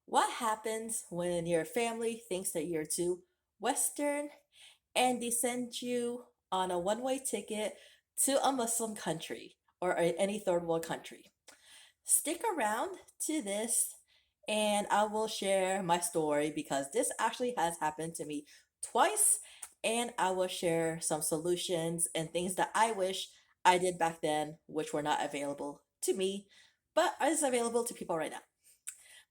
What happens when your family thinks that you're too Western and they send you on a one-way ticket to a Muslim country or any third world country? Stick around to this and I will share my story because this actually has happened to me twice, and I will share some solutions and things that I wish I did back then, which were not available to me, but is available to people right now.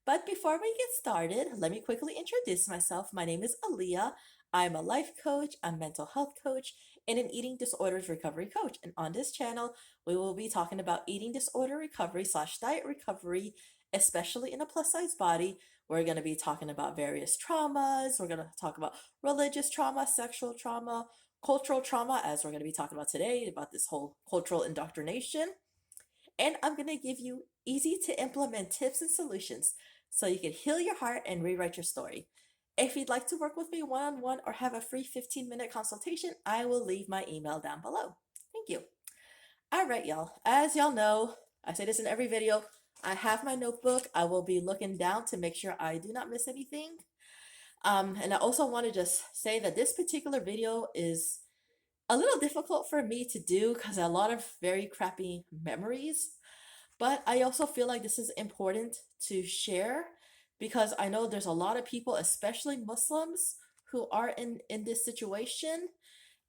But before we get started, let me quickly introduce myself. My name is Aaliyah. I'm a life coach, a mental health coach, and an eating disorders recovery coach. And on this channel, we will be talking about eating disorder recovery slash diet recovery, especially in a plus size body. We're going to be talking about various traumas. We're going to talk about religious trauma, sexual trauma, cultural trauma, as we're going to be talking about today, about this whole cultural indoctrination. And I'm going to give you easy to implement tips and solutions so you can heal your heart and rewrite your story. If you'd like to work with me one on one or have a free 15-minute consultation, I will leave my email down below. Thank you. All right, y'all. As y'all know, I say this in every video. I have my notebook. I will be looking down to make sure I do not miss anything. And I also want to just say that this particular video is a little difficult for me to do because a lot of very crappy memories, but I also feel like this is important to share because I know there's a lot of people, especially Muslims, who are in this situation.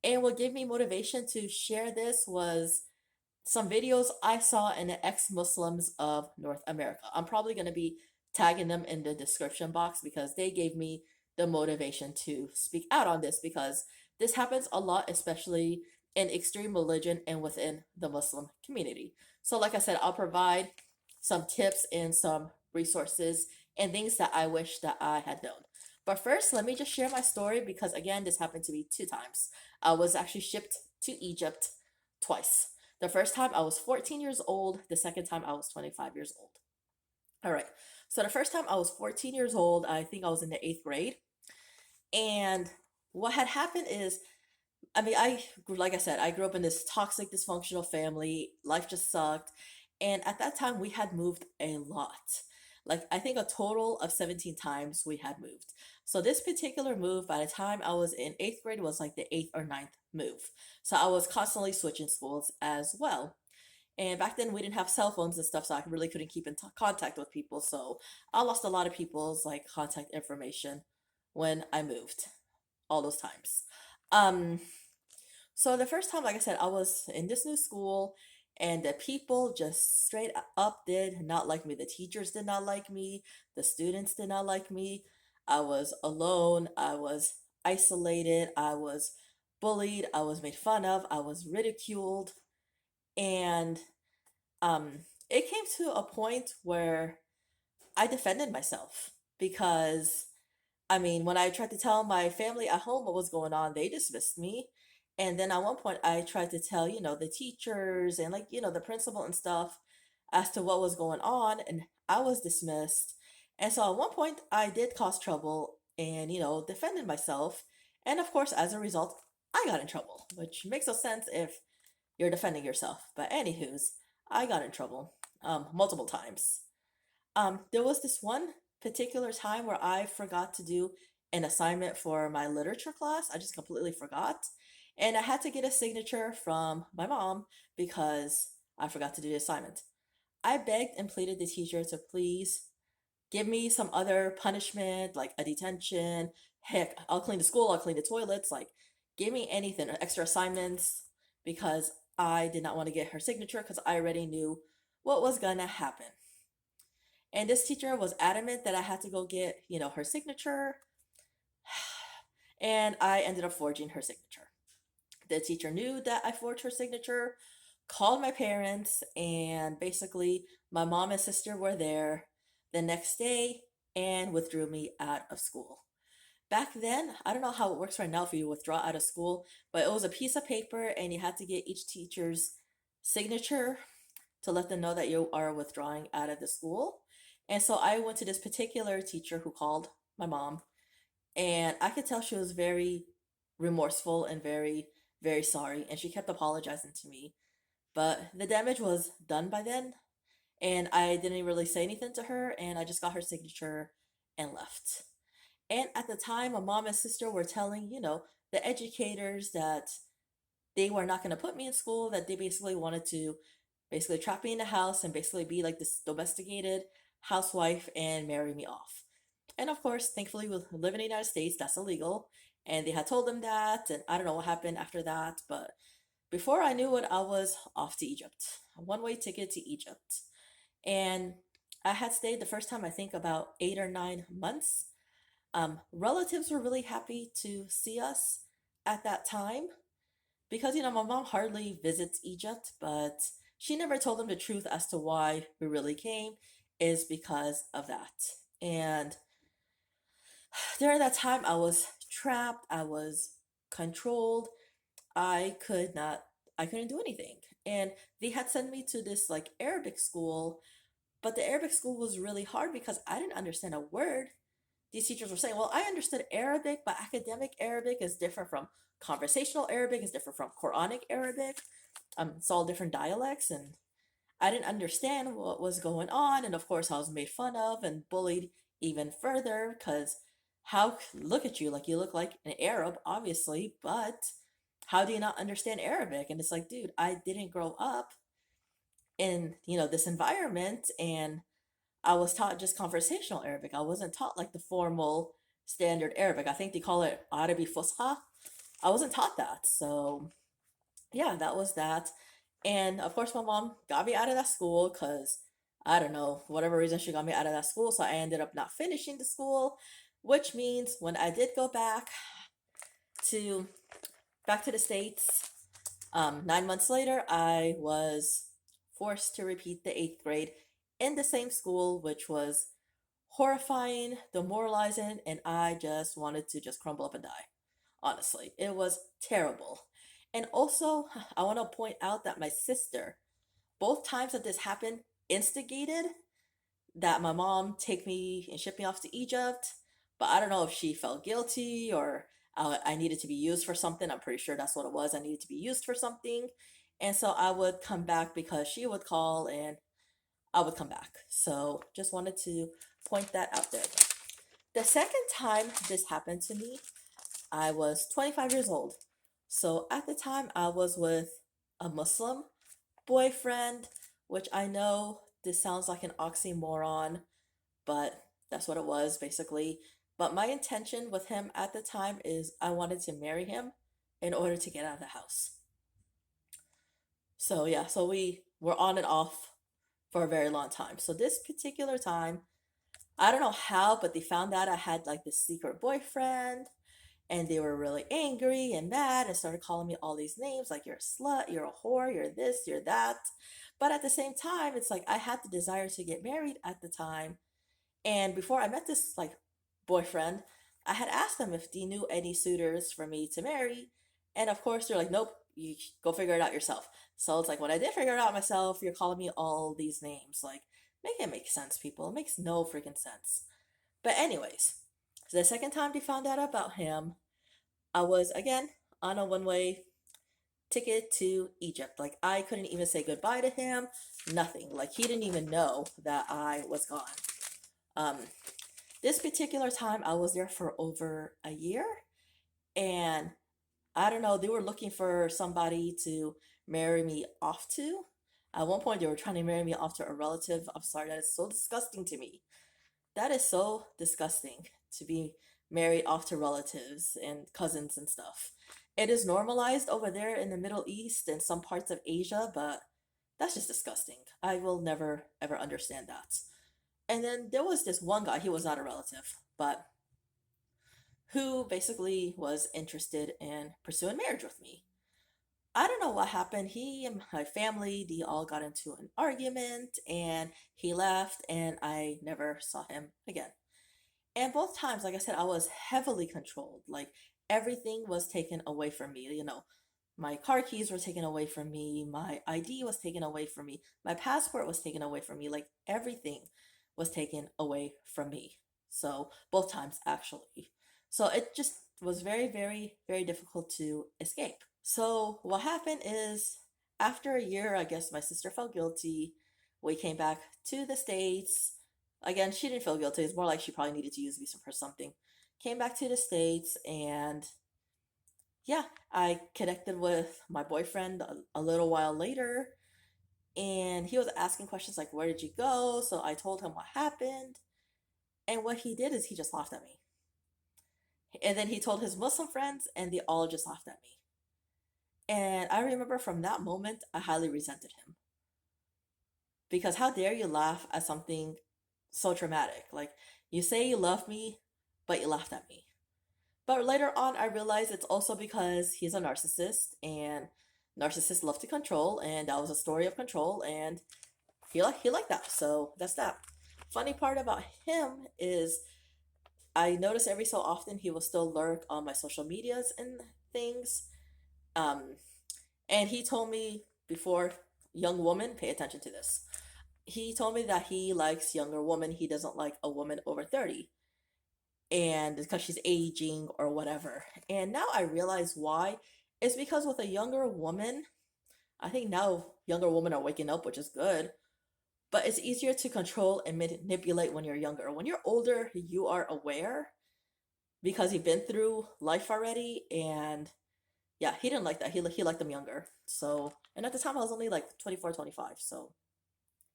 And what gave me motivation to share this was some videos I saw in the ex-Muslims of North America. I'm probably going to be tagging them in the description box because they gave me the motivation to speak out on this because this happens a lot, especially in extreme religion and within the Muslim community. So, like I said, I'll provide some tips and some resources and things that I wish that I had known. But first, let me just share my story because, again, this happened to me two times. I was actually shipped to Egypt twice. The first time I was 14 years old, the second time I was 25 years old. All right. So the first time I was 14 years old, I think I was in the eighth grade. And what had happened is, like I said, I grew up in this toxic, dysfunctional family. Life just sucked. And at that time, we had moved a lot. Like, I think a total of 17 times we had moved. So, this particular move, by the time I was in eighth grade, was like the eighth or ninth move. So, I was constantly switching schools as well. And back then, we didn't have cell phones and stuff, so I really couldn't keep in contact with people. So, I lost a lot of people's like contact information when I moved all those times. Um, so the first time, like I said, I was in this new school and the people just straight up did not like me. The teachers did not like me. The students did not like me. I was alone. I was isolated. I was bullied. I was made fun of. I was ridiculed. And um, it came to a point where I defended myself because when I tried to tell my family at home what was going on, they dismissed me. And then at one point, I tried to tell, the teachers and the principal and stuff as to what was going on, and I was dismissed. And so at one point, I did cause trouble and, defended myself. And of course, as a result, I got in trouble, which makes no sense if you're defending yourself. But anywho's, I got in trouble multiple times. There was this one particular time where I forgot to do an assignment for my literature class. I just completely forgot. And I had to get a signature from my mom because I forgot to do the assignment. I begged and pleaded the teacher to please give me some other punishment, like a detention. Heck, I'll clean the school, I'll clean the toilets, like give me anything, extra assignments, because I did not want to get her signature because I already knew what was gonna happen. And this teacher was adamant that I had to go get, her signature. And I ended up forging her signature. The teacher knew that I forged her signature, called my parents, and basically my mom and sister were there the next day and withdrew me out of school. Back then, I don't know how it works right now if you withdraw out of school, but it was a piece of paper and you had to get each teacher's signature to let them know that you are withdrawing out of the school. And so I went to this particular teacher who called my mom, and I could tell she was very remorseful and very, very sorry. And she kept apologizing to me. But the damage was done by then. And I didn't really say anything to her. And I just got her signature and left. And at the time, my mom and sister were telling, the educators that they were not going to put me in school, that they basically wanted to basically trap me in the house and basically be like this domesticated housewife and marry me off. And of course, thankfully, we live in the United States, that's illegal. And they had told them that, and I don't know what happened after that, but before I knew it, I was off to Egypt. A one-way ticket to Egypt. And I had stayed the first time, I think, about 8 or 9 months. Relatives were really happy to see us at that time because, my mom hardly visits Egypt, but she never told them the truth as to why we really came is because of that. And during that time, I was trapped, I was controlled, I could not, I couldn't do anything. And they had sent me to this like Arabic school, but the Arabic school was really hard because I didn't understand a word. These teachers were saying, well, I understood Arabic, but academic Arabic is different from conversational Arabic, is different from Quranic Arabic. It's all different dialects, and I didn't understand what was going on. And of course, I was made fun of and bullied even further because look at you, like you look like an Arab, obviously, but how do you not understand Arabic? And it's like, dude, I didn't grow up in, this environment, and I was taught just conversational Arabic. I wasn't taught like the formal standard Arabic. I think they call it Arabi Fusha. I wasn't taught that. So, yeah, that was that. And of course, my mom got me out of that school because I don't know, for whatever reason, she got me out of that school. So I ended up not finishing the school, which means when I did go to back to the States, 9 months later, I was forced to repeat the eighth grade in the same school, which was horrifying, demoralizing, and I just wanted to just crumble up and die. Honestly, it was terrible. And also, I want to point out that my sister, both times that this happened, instigated that my mom take me and ship me off to Egypt. But I don't know if she felt guilty or I needed to be used for something. I'm pretty sure that's what it was. I needed to be used for something. And so I would come back because she would call and I would come back. So just wanted to point that out there. The second time this happened to me, I was 25 years old. So at the time, I was with a Muslim boyfriend, which I know this sounds like an oxymoron, but that's what it was basically. But my intention with him at the time is I wanted to marry him in order to get out of the house. So yeah, so we were on and off for a very long time. So this particular time, I don't know how, but they found out I had like this secret boyfriend and they were really angry and mad and started calling me all these names like you're a slut, you're a whore, you're this, you're that. But at the same time, it's like I had the desire to get married at the time. And before I met this like boyfriend, I had asked them if they knew any suitors for me to marry. And of course, they're like, nope, you go figure it out yourself. So it's like, when I did figure it out myself, you're calling me all these names. Like, make it make sense, people. It makes no freaking sense. But, anyways, so the second time they found out about him, I was again on a one way ticket to Egypt. Like, I couldn't even say goodbye to him, nothing. Like, he didn't even know that I was gone. Um, this particular time, I was there for over a year, and I don't know, they were looking for somebody to marry me off to. At one point, they were trying to marry me off to a relative. I'm sorry, that is so disgusting to me. That is so disgusting to be married off to relatives and cousins and stuff. It is normalized over there in the Middle East and some parts of Asia, but that's just disgusting. I will never ever understand that. And then there was this one guy, he was not a relative, but who basically was interested in pursuing marriage with me. I don't know what happened. He and my family, they all got into an argument and he left and I never saw him again. And both times, like I said, I was heavily controlled. Like everything was taken away from me. My car keys were taken away from me. My ID was taken away from me. My passport was taken away from me. Like everything was taken away from me. So both times, actually. So it just was very, very, very difficult to escape. So what happened is after a year, I guess my sister felt guilty. We came back to the States. Again, she didn't feel guilty. It's more like she probably needed to use me for something. Came back to the States, and yeah, I connected with my boyfriend a little while later, and he was asking questions like, "Where did you go?" So I told him what happened, and what he did is he just laughed at me. And then he told his Muslim friends, and they all just laughed at me. And I remember from that moment, I highly resented him. Because how dare you laugh at something so traumatic? Like, you say you love me, but you laughed at me. But later on, I realized it's also because he's a narcissist, and narcissists love to control, and that was a story of control, and he liked that. So that's that. Funny part about him is I notice every so often he will still lurk on my social medias and things. Um, and he told me before, young woman, pay attention to this. He told me that he likes younger women. He doesn't like a woman over 30. And because she's aging or whatever. And now I realize why. It's because with a younger woman, I think now younger women are waking up, which is good. But it's easier to control and manipulate when you're younger. When you're older, you are aware because you've been through life already. And yeah, he didn't like that. He liked them younger. So, and at the time I was only like 24, 25. So,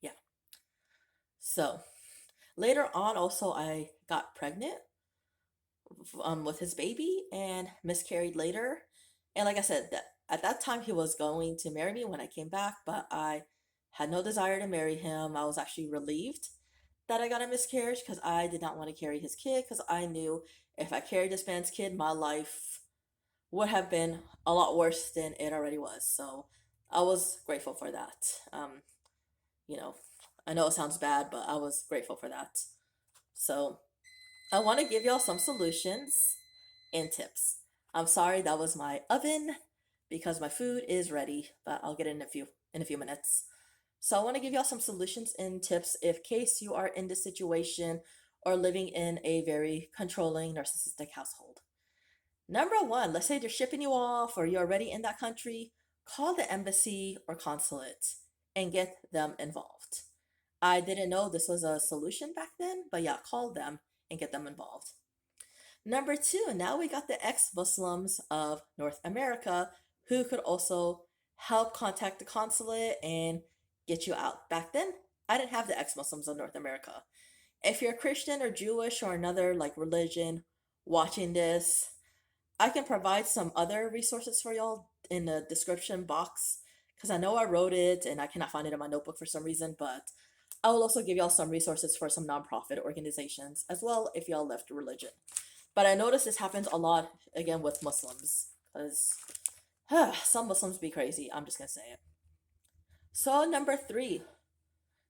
yeah. So, later on, also, I got pregnant with his baby and miscarried later. And like I said, that at that time he was going to marry me when I came back, but I had no desire to marry him. I was actually relieved that I got a miscarriage because I did not want to carry his kid because I knew if I carried this man's kid, my life would have been a lot worse than it already was. So I was grateful for that. You know, I know it sounds bad, but I was grateful for that. So I want to give y'all some solutions and tips. I'm sorry that was my oven because my food is ready, but I'll get it in a few minutes. So I want to give y'all some solutions and tips if case you are in this situation or living in a very controlling narcissistic household. Number one, let's say they're shipping you off or you're already in that country, call the embassy or consulate and get them involved. I didn't know this was a solution back then, but yeah, call them and get them involved. Number two, now we got the ex Muslims of North America who could also help contact the consulate and get you out. Back then, I didn't have the ex Muslims of North America. If you're Christian or Jewish or another like religion watching this, I can provide some other resources for y'all in the description box because I know I wrote it and I cannot find it in my notebook for some reason, but I will also give y'all some resources for some nonprofit organizations as well if y'all left religion. But I notice this happens a lot again with Muslims because some Muslims be crazy. I'm just gonna say it. So number three,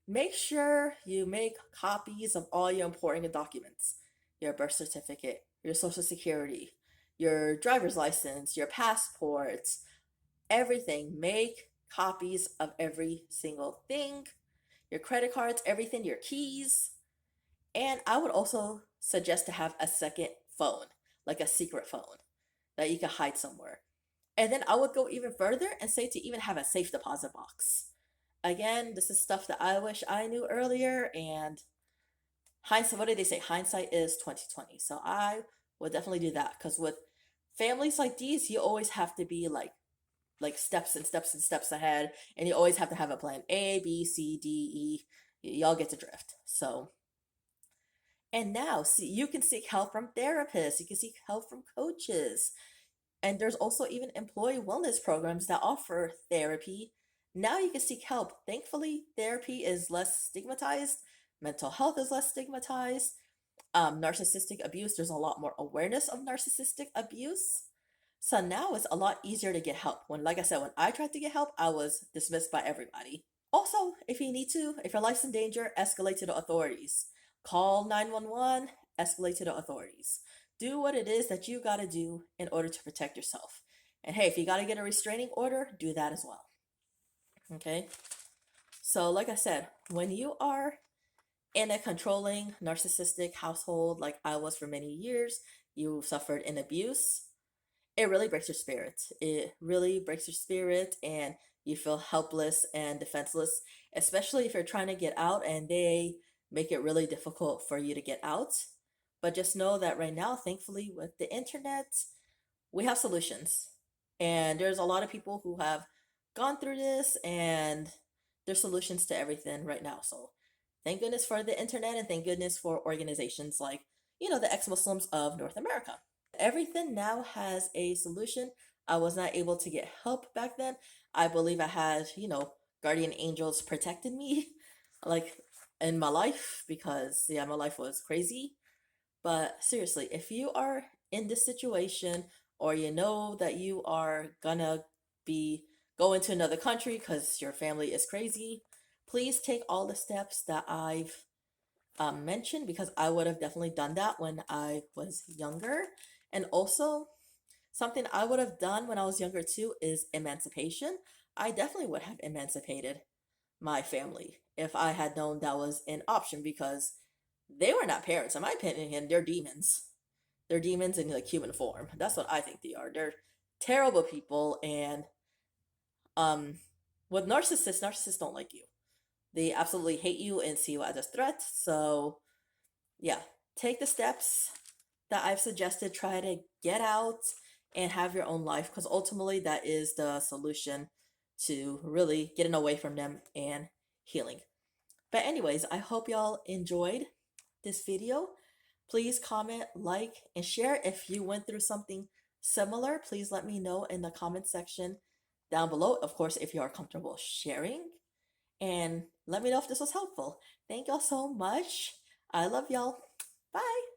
make sure you make copies of all your important documents: your birth certificate, your social security, your driver's license, your passports, everything. Make copies of every single thing, your credit cards, everything, your keys. And I would also suggest to have a second phone, like a secret phone that you can hide somewhere. And then I would go even further and say to even have a safe deposit box. Again, this is stuff that I wish I knew earlier, and hindsight, what did they say? Hindsight is 2020. So I would definitely do that because with families like these, you always have to be like steps and steps and steps ahead, and you always have to have a plan A, B, C, D, E. Y'all get to drift. So and now, see, you can seek help from therapists, you can seek help from coaches, and there's also even employee wellness programs that offer therapy. Now you can seek help. Thankfully, therapy is less stigmatized, mental health is less stigmatized. Narcissistic abuse, there's a lot more awareness of narcissistic abuse. So now it's a lot easier to get help. When, like I said, when I tried to get help, I was dismissed by everybody. Also, if you need to, if your life's in danger, escalate to the authorities. Call 911, escalate to the authorities. Do what it is that you gotta do in order to protect yourself. And hey, if you gotta get a restraining order, do that as well. Okay? So, like I said, when you are in a controlling, narcissistic household like I was for many years, you suffered an abuse, it really breaks your spirit. It really breaks your spirit, and you feel helpless and defenseless, especially if you're trying to get out and they make it really difficult for you to get out. But just know that right now, thankfully, with the internet, we have solutions. And there's a lot of people who have gone through this and there's solutions to everything right now. So thank goodness for the internet and thank goodness for organizations like, the ex Muslims of North America. Everything now has a solution. I was not able to get help back then. I believe I had, guardian angels protecting me, like in my life, because yeah, my life was crazy. But seriously, if you are in this situation or you know that you are gonna be going to another country because your family is crazy, please take all the steps that I've mentioned because I would have definitely done that when I was younger. And also, something I would have done when I was younger too is emancipation. I definitely would have emancipated my family if I had known that was an option because they were not parents. In my opinion, they're demons. They're demons in like human form. That's what I think they are. They're terrible people and um with narcissists don't like you. They absolutely hate you and see you as a threat. So yeah, take the steps that I've suggested. Try to get out and have your own life because ultimately that is the solution to really getting away from them and healing. But anyways, I hope y'all enjoyed this video. Please comment, like, and share if you went through something similar. Please let me know in the comment section down below. Of course, if you are comfortable sharing. And let me know if this was helpful. Thank y'all so much. I love y'all. Bye.